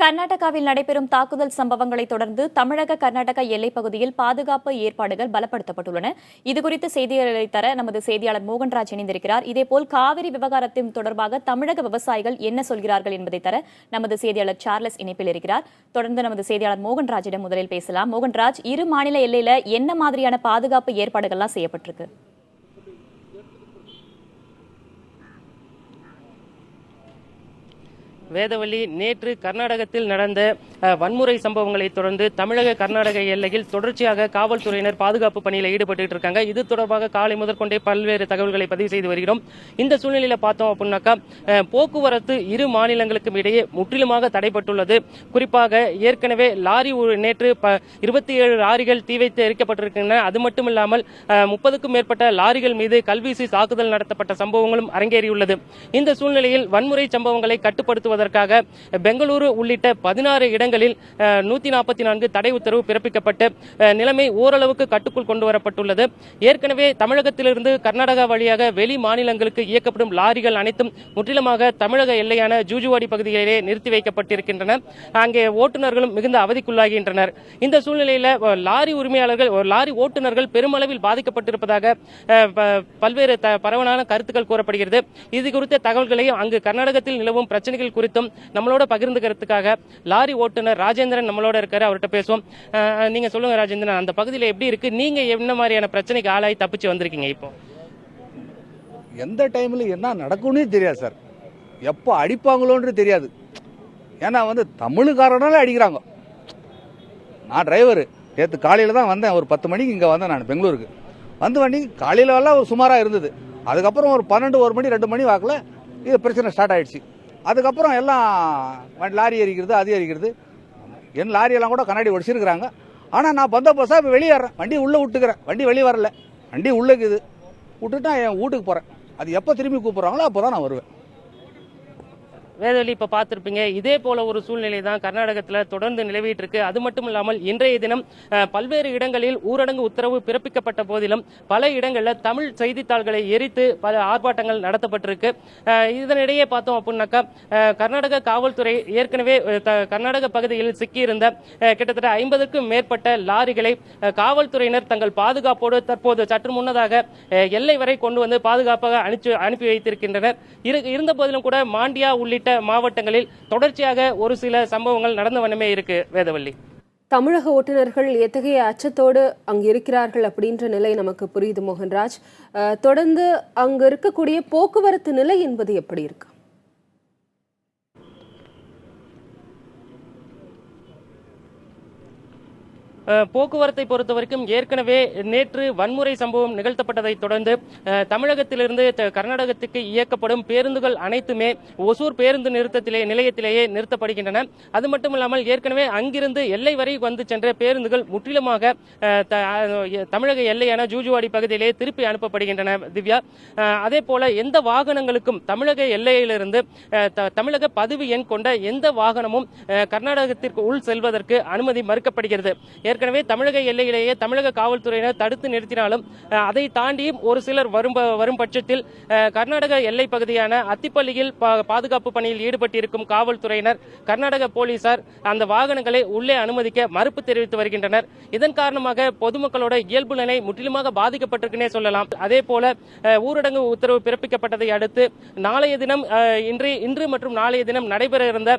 கர்நாடகாவில் நடைபெறும் தாக்குதல் சம்பவங்களை தொடர்ந்து தமிழக கர்நாடக எல்லைப் பகுதியில் பாதுகாப்பு ஏற்பாடுகள் பலப்படுத்தப்பட்டுள்ளன. இதுகுறித்து செய்திகளை தர நமது செய்தியாளர் மோகன்ராஜ் இணைந்திருக்கிறார். இதேபோல் காவிரி விவகாரத்தின் தொடர்பாக தமிழக விவசாயிகள் என்ன சொல்கிறார்கள் என்பதை தர நமது செய்தியாளர் சார்லஸ் இணைப்பில் இருக்கிறார். தொடர்ந்து நமது செய்தியாளர் மோகன்ராஜிடம் முதலில் பேசலாம். மோகன்ராஜ், இரு மாநில எல்லையில என்ன மாதிரியான பாதுகாப்பு ஏற்பாடுகள்லாம் செய்யப்பட்டிருக்கு? வேதவள்ளி, நேற்று கர்நாடகத்தில் நடந்த வன்முறை சம்பவங்களை தொடர்ந்து தமிழக கர்நாடக எல்லையில் தொடர்ச்சியாக காவல்துறையினர் பாதுகாப்பு பணியில் ஈடுபட்டு இருக்காங்க. இது தொடர்பாக காலை முதற்கொண்டே பல்வேறு தகவல்களை பதிவு செய்து வருகிறோம். இந்த சூழ்நிலையில பார்த்தோம் அப்படின்னாக்கா, போக்குவரத்து இரு மாநிலங்களுக்கும் இடையே முற்றிலுமாக தடைப்பட்டுள்ளது. குறிப்பாக ஏற்கனவே லாரி நேற்று 27 லாரிகள் தீ வைத்து எரிக்கப்பட்டிருக்கின்றன. அது மட்டும் இல்லாமல் 30க்கும் மேற்பட்ட லாரிகள் மீது கல்வீசி தாக்குதல் நடத்தப்பட்ட சம்பவங்களும் அரங்கேறியுள்ளது. இந்த சூழ்நிலையில் வன்முறை சம்பவங்களை கட்டுப்படுத்துவதற்காக பெங்களூரு உள்ளிட்ட 16 இடங்களில் 144 தடை உத்தரவு பிறப்பிக்கப்பட்டு நிலைமை ஓரளவுக்கு கட்டுக்குள் கொண்டு வரப்பட்டுள்ளது. ஏற்கனவே தமிழகத்திலிருந்து கர்நாடகா வழியாக வெளி மாநிலங்களுக்கு இயக்கப்படும் லாரிகள் அனைத்தும் முற்றிலுமாக தமிழக எல்லையான ஜூஜுவாடி பகுதியிலே நிறுத்தி வைக்கப்பட்டிருக்கின்றன. அங்கே ஓட்டுநர்களும் மிகுந்த அவதிக்குள்ளாகின்றனர். இந்த சூழ்நிலையில் லாரி உரிமையாளர்கள், லாரி ஓட்டுநர்கள் பெருமளவில் பாதிக்கப்பட்டிருப்பதாக பல்வேறு பரவலான கருத்துக்கள் கூறப்படுகிறது. இது குறித்த தகவல்களையும் அங்கு கர்நாடகத்தில் நிலவும் பிரச்சனைகள் குறித்தும் நம்மளோட பகிர்ந்துக்கிறதுக்காக லாரி ஓட்டுநர் ராஜேந்திரன் நம்மளோட இருக்காரு. அவர்கிட்ட பேசுவோம். நீங்க சொல்லுங்க ராஜேந்திரன், அந்த பகுதியில் எப்படி இருக்கு? நீங்க என்ன மாதிரியான பிரச்சனைக்கு ஆளாகி தப்பிச்சு வந்திருக்கீங்க? இப்போ எந்த டைம்ல என்ன நடக்கும்னு தெரியாது சார். எப்போ அடிப்பாங்களோன்னு தெரியாது. ஏன்னா தமிழுக்காரனால அடிக்கிறாங்க. நான் டிரைவரு, நேற்று காலையில் தான் வந்தேன். ஒரு 10 மணிக்கு இங்கே வந்தேன். நான் பெங்களூருக்கு வண்டி காலையில் எல்லாம் ஒரு சுமாராக இருந்தது. அதுக்கப்புறம் ஒரு 12, 1 மணி 2 மணி வாக்கில் இது பிரச்சனை ஸ்டார்ட் ஆயிடுச்சு. அதுக்கப்புறம் எல்லாம் லாரி எரிக்கிறது, அது எரிக்கிறது. என் லாரியெல்லாம் கூட கண்ணாடி ஒடிச்சிருக்கிறாங்க. ஆனால் நான் பந்தோபஸ்தாக இப்போ வெளியே வர்றேன். வண்டி உள்ளே விட்டுக்கிறேன். வண்டி வெளியே வரல, வண்டி உள்ளுக்குது. விட்டுட்டா என் வீட்டுக்கு போகிறேன். அது எப்போ திரும்பி கூப்பிட்றாங்களோ அப்போ தான் நான் வருவேன். வேதவள்ளி, இப்ப பார்த்திருப்பீங்க, இதே போல ஒரு சூழ்நிலை தான் கர்நாடகத்தில் தொடர்ந்து நிலவிட்டு இருக்கு. அது மட்டும் இல்லாமல் இன்றைய தினம் பல்வேறு இடங்களில் ஊரடங்கு உத்தரவு பிறப்பிக்கப்பட்ட போதிலும் பல இடங்களில் தமிழ் செய்தித்தாள்களை எரித்து பல ஆர்ப்பாட்டங்கள் நடத்தப்பட்டிருக்கு. இதனிடையே பார்த்தோம் அப்படின்னாக்கா, கர்நாடக காவல்துறை ஏற்கனவே கர்நாடக பகுதியில் சிக்கியிருந்த கிட்டத்தட்ட 50க்கும் மேற்பட்ட லாரிகளை காவல்துறையினர் தங்கள் பாதுகாப்போடு தற்போது சற்று முன்னதாக எல்லை வரை கொண்டு வந்து பாதுகாப்பாக அனுப்பி வைத்திருக்கின்றனர். இருந்த போதிலும் கூட மாண்டியா உள்ளிட்ட மாவட்டங்களில் தொடர்ச்சியாக ஒரு சில சம்பவங்கள் நடந்த வண்ணமே இருக்கு. வேதவள்ளி, தமிழக ஓட்டுநர்கள் எத்தகைய அச்சத்தோடு அங்கு இருக்கிறார்கள் அப்படின்ற நிலை நமக்கு புரியுது. மோகன்ராஜ், தொடர்ந்து அங்கு இருக்கக்கூடிய போக்குவரத்து நிலை என்பது எப்படி இருக்கு? போக்குவரத்தை பொறுத்த வரைக்கும் ஏற்கனவே நேற்று வன்முறை சம்பவம் நிகழ்த்தப்பட்டதை தொடர்ந்து தமிழகத்திலிருந்து கர்நாடகத்துக்கு இயக்கப்படும் பேருந்துகள் அனைத்துமே ஒசூர் பேருந்து நிலையத்திலேயே நிறுத்தப்படுகின்றன. அது மட்டும் இல்லாமல் ஏற்கனவே அங்கிருந்து எல்லை வரை வந்து சென்ற பேருந்துகள் முற்றிலுமாக தமிழக எல்லையான ஜூஜுவாடி பகுதியிலே திருப்பி அனுப்பப்படுகின்றன. திவ்யா, அதே போல எந்த வாகனங்களுக்கும் தமிழக எல்லையிலிருந்து தமிழக பதிவு எண் கொண்ட எந்த வாகனமும் கர்நாடகத்திற்கு உள் செல்வதற்கு அனுமதி மறுக்கப்படுகிறது. ஏற்கனவே தமிழக எல்லையிலேயே தமிழக காவல்துறையினர் தடுத்து நிறுத்தினாலும் அதை தாண்டியும் ஒரு சிலர் வரும் பட்சத்தில் கர்நாடக எல்லை பகுதியான அத்திப்பள்ளியில் பாதுகாப்பு பணியில் ஈடுபட்டிருக்கும் காவல்துறையினர், கர்நாடக போலீசார் அந்த வாகனங்களை உள்ளே அனுமதிக்க மறுப்பு தெரிவித்து வருகின்றனர். இதன் காரணமாக பொதுமக்களோட இயல்பு நிலை முற்றிலுமாக பாதிக்கப்பட்டிருக்குன்னே சொல்லலாம். அதே போல ஊரடங்கு உத்தரவு பிறப்பிக்கப்பட்டதை அடுத்து நாளைய தினம் இன்று மற்றும் நாளைய தினம் நடைபெற இருந்த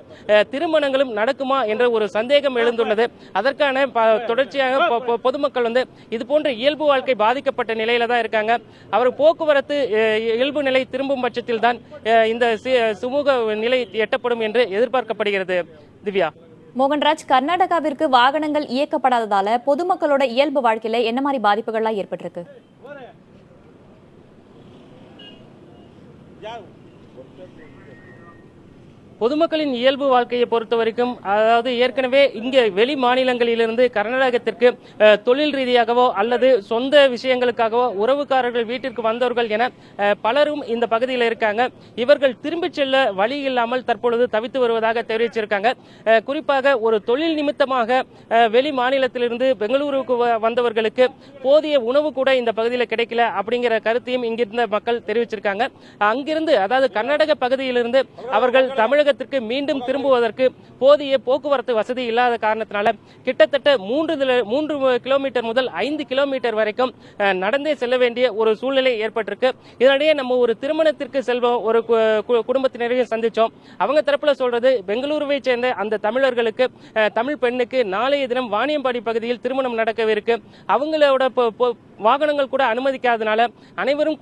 திருமணங்களும் நடக்குமா என்ற ஒரு சந்தேகம் எழுந்துள்ளது. அதற்கான தொடர்ச்சியாக பொதுமக்கள் இது போன்ற இயல்பு வாழ்க்கை பாதிக்கப்பட்ட நிலையில தான் இருக்காங்க. அவர் போக்குவரத்து இயல்பு நிலை திரும்பும் பட்சத்தில் தான் இந்த சுமூக நிலை எட்டப்படும் என்று எதிர்பார்க்கப்படுகிறது. திவ்யா, மோகன்ராஜ், கர்நாடகாவிற்கு வாகனங்கள் இயக்கப்படாததால பொதுமக்களோட இயல்பு வாழ்க்கையில என்ன மாதிரி பாதிப்புகள்லாம் ஏற்பட்டிருக்கு? பொதுமக்களின் இயல்பு வாழ்க்கையை பொறுத்த வரைக்கும், அதாவது ஏற்கனவே இங்கே வெளி மாநிலங்களிலிருந்து கர்நாடகத்திற்கு தொழில் ரீதியாகவோ அல்லது சொந்த விஷயங்களுக்காகவோ உறவுக்காரர்கள் வீட்டிற்கு வந்தவர்கள் என பலரும் இந்த பகுதியில் இருக்காங்க. இவர்கள் திரும்பி செல்ல வழி இல்லாமல் தற்பொழுது தவித்து வருவதாக தெரிவிச்சிருக்காங்க. குறிப்பாக ஒரு தொழில் நிமித்தமாக வெளி மாநிலத்திலிருந்து பெங்களூருக்கு வந்தவர்களுக்கு போதிய உணவு கூட இந்த பகுதியில் கிடைக்கல அப்படிங்கிற கருத்தையும் இங்கிருந்த மக்கள் தெரிவிச்சிருக்காங்க. அங்கிருந்து, அதாவது கர்நாடக பகுதியிலிருந்து அவர்கள் தமிழக தமிழகத்திற்கு மீண்டும் திரும்புவதற்கு போதிய போக்குவரத்து வசதி இல்லாத காரணத்தினால கிட்டத்தட்ட 3 கிலோமீட்டர் முதல் 5 கிலோமீட்டர் வரைக்கும் நடந்தே செல்ல வேண்டிய ஒரு சூழ்நிலை ஏற்பட்டிருக்கு. இதனிடையே நம்ம ஒரு திருமணத்திற்கு செல்வோம், ஒரு குடும்பத்தினரையும் சந்திச்சோம். அவங்க தரப்புல சொல்றது, பெங்களூருவை சேர்ந்த அந்த தமிழர்களுக்கு தமிழ் பெண்ணுக்கு நாளைய தினம் வாணியம்பாடி பகுதியில் திருமணம் நடக்கவிருக்கு. அவங்களோட வாகனங்கள் கூட அனுமதிக்காதனால அனைவரும்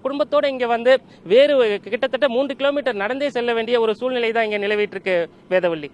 குடும்பத்தோட இங்க வந்து வேறு கிட்டத்தட்ட 3 கிலோமீட்டர் நடந்தே செல்ல வேண்டிய ஒரு சூழ்நிலை தான் இங்க நிலவிட்டு இருக்கு. வேதவள்ளி.